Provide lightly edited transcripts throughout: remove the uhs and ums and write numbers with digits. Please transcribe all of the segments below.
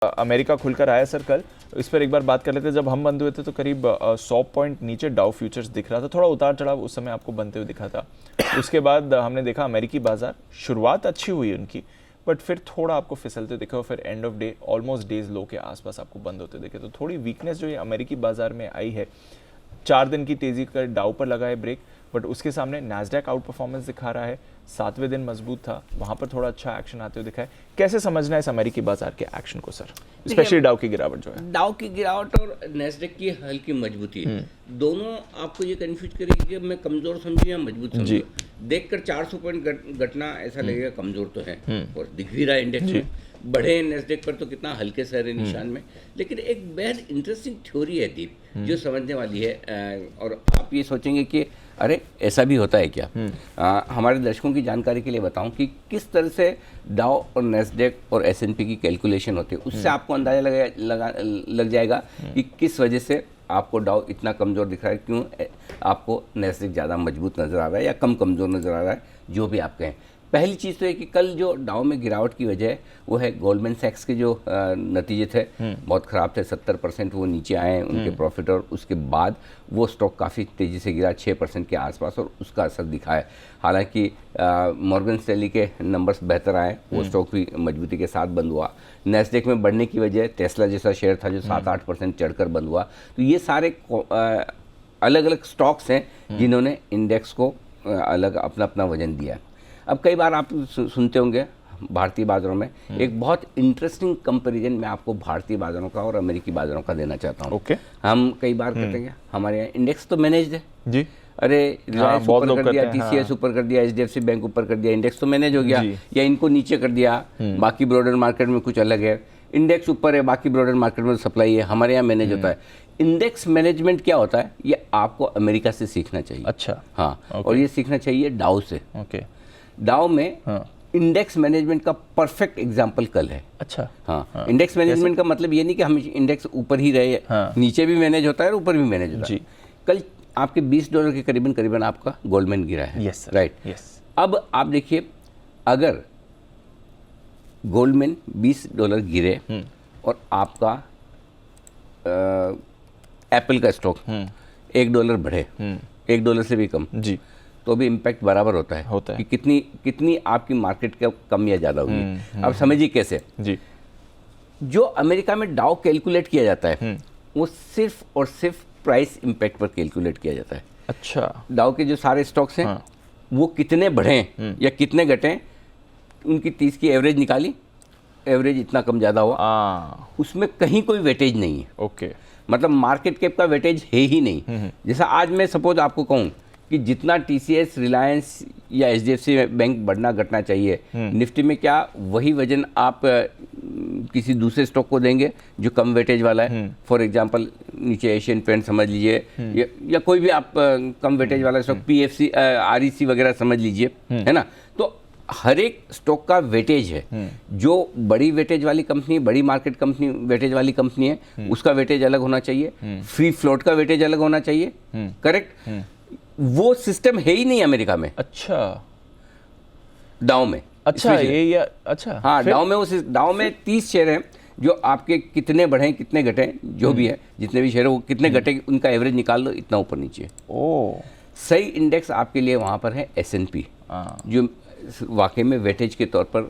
America खुलकर आया sir कल, इस पर एक बार बात कर लेते हैं। जब हम बंद हुए थे तो करीब 100 पॉइंट नीचे डाउ फ्यूचर्स दिख रहा था, थोड़ा उतार चढ़ाव उस समय आपको बनते हुए दिखा था। उसके बाद हमने देखा अमेरिकी बाजार, शुरुआत अच्छी हुई उनकी, बट फिर थोड़ा आपको फिसलते दिखे और फिर end of day almost days low के आसपास आपको बंद होते दिखे। तो थोड़ी वीकनेस जो ये अमेरिकी बाजार में आई है, 4 दिन की तेजी कर डाउ पर लगा है ब्रेक, बट उसके सामने नैस्डैक आउट परफॉर्मेंस दिखा रहा है। 7वें दिन मजबूत था, वहां पर थोड़ा अच्छा एक्शन आते हुए दिखा है। कैसे समझना है इस अमेरिकी बाजार के एक्शन को सर, स्पेशली डाउ की गिरावट जो है? डाउ की गिरावट और नैस्डैक की हल्की मजबूती, दोनों आपको ये कंफ्यूज करेगी कि मैं कमजोर समझूं या मजबूत समझूं। देखकर 400 पॉइंट घटना ऐसा लगेगा कमजोर तो है, और दिख भी रहा है इंडेक्स में। बढ़े नैस्डैक पर तो कितना हल्के से है निशान में। लेकिन एक बेहद इंटरेस्टिंग थ्योरी है दीप, जो समझने वाली है। और आप ये सोचेंगे कि अरे ऐसा भी होता है क्या। हमारे दर्शकों की जानकारी के लिए बताऊं कि किस तरह से डाउ और नैस्डैक और S&P की कैलकुलेशन होती है। उससे आपको अंदाजा लग जाएगा कि किस वजह से आपको डाउ इतना कमज़ोर दिख रहा है, क्यों आपको नैस्डैक ज़्यादा मजबूत नज़र आ रहा है या कम कमज़ोर नज़र आ रहा है, जो भी आप कहें। पहली चीज़ तो है कि कल जो डाउ में गिरावट की वजह वो है गोल्डमैन सैक्स के जो नतीजे थे बहुत ख़राब थे। 70% वो नीचे आए हैं उनके प्रॉफिट, और उसके बाद वो स्टॉक काफ़ी तेज़ी से गिरा 6% के आसपास, और उसका असर दिखा है। हालांकि मॉर्गन स्टैनली के नंबर्स बेहतर आए, वो स्टॉक भी मजबूती के साथ बंद हुआ। नैस्डैक में बढ़ने की वजह टेस्ला जैसा शेयर था जो 7-8% चढ़कर बंद हुआ। तो ये सारे अलग अलग स्टॉक्स हैं जिन्होंने इंडेक्स को अलग अपना अपना वजन दिया। अब कई बार आप सुनते होंगे भारतीय बाजारों में एक बहुत इंटरेस्टिंग कंपैरिजन मैं आपको भारतीय बाजारों का और अमेरिकी बाजारों का देना चाहता हूँ। हम कई बार कहते हैं हमारे यहाँ इंडेक्स तो मैनेज्ड है जी, अरे रिलायंस ऊपर कर दिया, TCS ऊपर कर दिया, HDFC बैंक ऊपर कर दिया, इंडेक्स तो मैनेज हो गया, या इनको नीचे कर दिया, बाकी ब्रॉडर मार्केट में कुछ अलग है। इंडेक्स ऊपर है, बाकी ब्रॉडर मार्केट में सप्लाई है, हमारे यहाँ मैनेज होता है। इंडेक्स मैनेजमेंट क्या होता है, ये आपको अमेरिका से सीखना चाहिए। अच्छा, हाँ, और ये सीखना चाहिए डाउ से। डाउ में इंडेक्स मैनेजमेंट का परफेक्ट एग्जांपल कल है। अच्छा, हाँ, इंडेक्स मैनेजमेंट का मतलब ये नहीं कि हम इंडेक्स ऊपर ही रहे, नीचे भी मैनेज होता है और ऊपर भी मैनेज होता है। कल आपके $20 के करीबन आपका गोल्डमैन गिरा है, राइट? अब आप देखिए, अगर गोल्डमैन $20 गिरे और आपका एप्पल का स्टॉक $1 बढ़े, $1 से भी कम जी, तो भी इम्पैक्ट बराबर होता है कि कितनी आपकी मार्केट का कम या ज़्यादा होगी। अब समझिए कैसे जी। जो अमेरिका में डाउ कैलकुलेट किया जाता है वो सिर्फ और सिर्फ प्राइस इम्पैक्ट पर कैलकुलेट किया जाता है। अच्छा, डाउ के जो सारे स्टॉक्स हैं वो कितने बढ़ें या कितने घटें, उनकी 30 की एवरेज निकाली, एवरेज इतना कम ज़्यादा हुआ, उसमें कहीं कोई वेटेज नहीं है। ओके, मतलब मार्केट कैप का वेटेज है ही नहीं। जैसा आज मैं सपोज आपको कहूँ कि जितना TCS, रिलायंस या HDFC बैंक बढ़ना घटना चाहिए निफ्टी में, क्या वही वजन आप किसी दूसरे स्टॉक को देंगे जो कम वेटेज वाला है? फॉर एग्जांपल नीचे एशियन पेंट समझ लीजिए, या कोई भी आप कम वेटेज वाला स्टॉक, PFC, REC वगैरह समझ लीजिए, है ना? तो हर एक स्टॉक का वेटेज है। जो बड़ी वेटेज वाली कंपनी, बड़ी मार्केट कंपनी वेटेज वाली कंपनी है, उसका वेटेज अलग होना चाहिए, फ्री फ्लोट का वेटेज अलग होना चाहिए, करेक्ट? वो सिस्टम है ही नहीं अमेरिका में। अच्छा, डाउ में। अच्छा, ये अच्छा, हाँ, डाउ में 30 शेयर हैं जो आपके कितने बढ़े कितने घटे, जो भी है, जितने भी शेयर है वो कितने घटे, उनका एवरेज निकाल लो, इतना ऊपर नीचे। ओ, सही इंडेक्स आपके लिए वहाँ पर है S&P, जो वाकई में वेटेज के तौर पर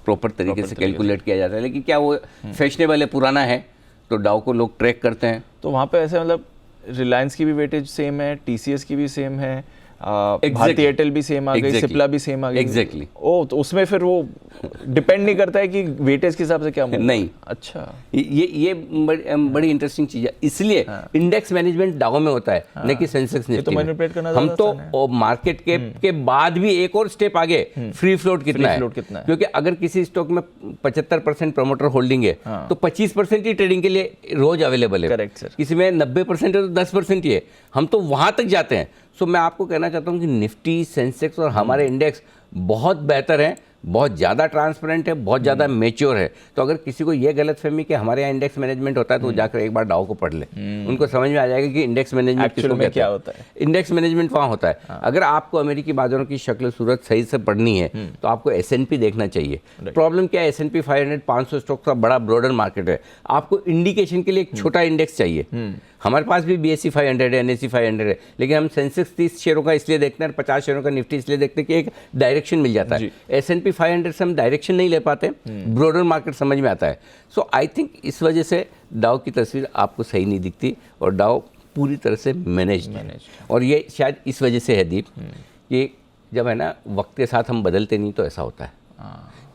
प्रॉपर तरीके से कैलकुलेट किया जाता है। लेकिन क्या वो फैशनेबल है, पुराना है, तो डाउ को लोग ट्रैक करते हैं। तो वहाँ पे ऐसे मतलब रिलायंस की भी वेटेज सेम है, TCS की भी सेम है, भारतीय एयरटेल भी सेम आ गई, सिप्ला भी सेम आ गई। एग्जैक्टली। ओ, तो उसमें फिर वो डिपेंड नहीं करता है कि वेटेज के हिसाब से क्या नहीं। अच्छा, ये बड़ी इंटरेस्टिंग चीज है। इसलिए इंडेक्स मैनेजमेंट डाउ में होता है, न कि सेंसेक्स निफ्टी में। हम तो मार्केट कैप के बाद भी एक और स्टेप आगे, फ्री फ्लोट कितना है, क्योंकि अगर किसी स्टॉक में 75% प्रमोटर होल्डिंग है तो 25% ही ट्रेडिंग के लिए रोज अवेलेबल है। Correct sir. किसी में 90% है तो 10% ही है, हम तो वहां तक जाते हैं। सो मैं आपको कहना चाहता हूं कि निफ्टी, सेंसेक्स और हमारे इंडेक्स बहुत बेहतर हैं बहुत ज़्यादा ट्रांसपेरेंट है, बहुत ज़्यादा मेच्योर है। तो अगर किसी को ये गलतफहमी कि हमारे यहाँ इंडेक्स मैनेजमेंट होता है तो वो जाकर एक बार डाउ को पढ़ ले, उनको समझ में आ जाएगा कि इंडेक्स मैनेजमेंट किसको कहते हैं, क्या होता है। इंडेक्स मैनेजमेंट वहाँ होता है। अगर आपको अमेरिकी बाजारों की शक्ल सूरत सही से पढ़नी है तो आपको S&P देखना चाहिए। प्रॉब्लम क्या है, S&P 500 500 स्टॉक का बड़ा ब्रॉडर मार्केट है, आपको इंडिकेशन के लिए एक छोटा इंडेक्स चाहिए। हमारे पास भी BSE 500 है, NSE 500 है, लेकिन हम सेंसेक्स 30 शेयरों का इसलिए देखते हैं, 50 शेयरों का निफ्टी इसलिए देखते हैं कि एक डायरेक्शन मिल जाता है। S&P 500 से हम डायरेक्शन नहीं ले पाते, ब्रॉडर मार्केट समझ में आता है। सो आई थिंक इस वजह से डाउ की तस्वीर आपको सही नहीं दिखती और डाउ पूरी तरह से मैनेज। और ये शायद इस वजह से है दीप कि जब है ना वक्त के साथ हम बदलते नहीं तो ऐसा होता है।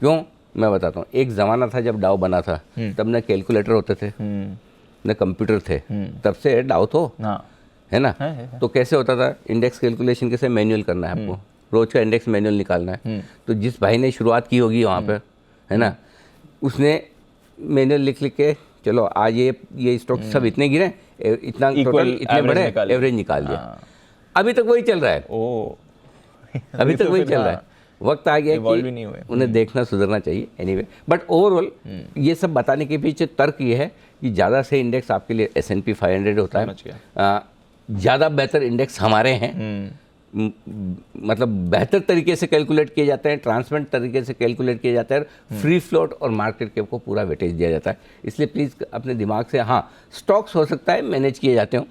क्यों, मैं बताता हूँ। एक ज़माना था जब डाउ बना था, तब न कैलकुलेटर होते थे न कंप्यूटर थे, तब से डाउ तो है ना। तो कैसे होता था, इंडेक्स कैलकुलेशन कैसे, मैनुअल करना है आपको, रोज का इंडेक्स मैनुअल निकालना है। तो जिस भाई ने शुरुआत की होगी वहाँ पे, है ना, उसने मैनुअल लिख के चलो आज ये स्टॉक सब इतने गिरे, इतना टोटल इतने बड़े, एवरेज निकाल दिया। अभी तक वही चल रहा है, अभी तक वही चल रहा है। वक्त आ गया कि उन्हें देखना सुधरना चाहिए। एनीवे, बट ओवरऑल ये सब बताने के पीछे तर्क ये है कि ज़्यादा से इंडेक्स आपके लिए S&P 500 होता है। ज़्यादा बेहतर इंडेक्स हमारे हैं, मतलब बेहतर तरीके से कैलकुलेट किए जाते हैं, ट्रांसपेरेंट तरीके से कैलकुलेट किए जाते हैं, फ्री फ्लोट और मार्केट कैप को पूरा वेटेज दिया जाता है। इसलिए प्लीज़ अपने दिमाग से, हाँ स्टॉक्स हो सकता है मैनेज किए जाते हों,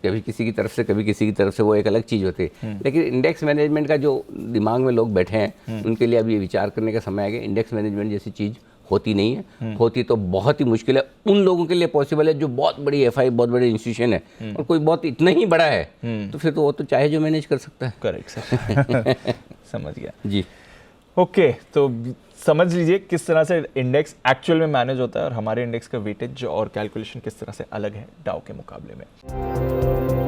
कभी किसी की तरफ से कभी किसी की तरफ से, वो एक अलग चीज़ होती है। लेकिन इंडेक्स मैनेजमेंट का जो दिमाग में लोग बैठे हैं उनके लिए अब ये विचार करने का समय आ गया। इंडेक्स मैनेजमेंट जैसी चीज़ होती नहीं है, होती तो बहुत ही मुश्किल है। उन लोगों के लिए पॉसिबल है जो बहुत बड़ी FI, बहुत बड़ी इंस्टीट्यूशन है, और कोई बहुत इतना ही बड़ा है तो फिर तो वो तो चाहे जो मैनेज कर सकता है। Correct sir. समझ गया जी। ओके, तो समझ लीजिए किस तरह से इंडेक्स एक्चुअल में मैनेज होता है और हमारे इंडेक्स का वेटेज और कैलकुलेशन किस तरह से अलग है डाउ के मुकाबले में।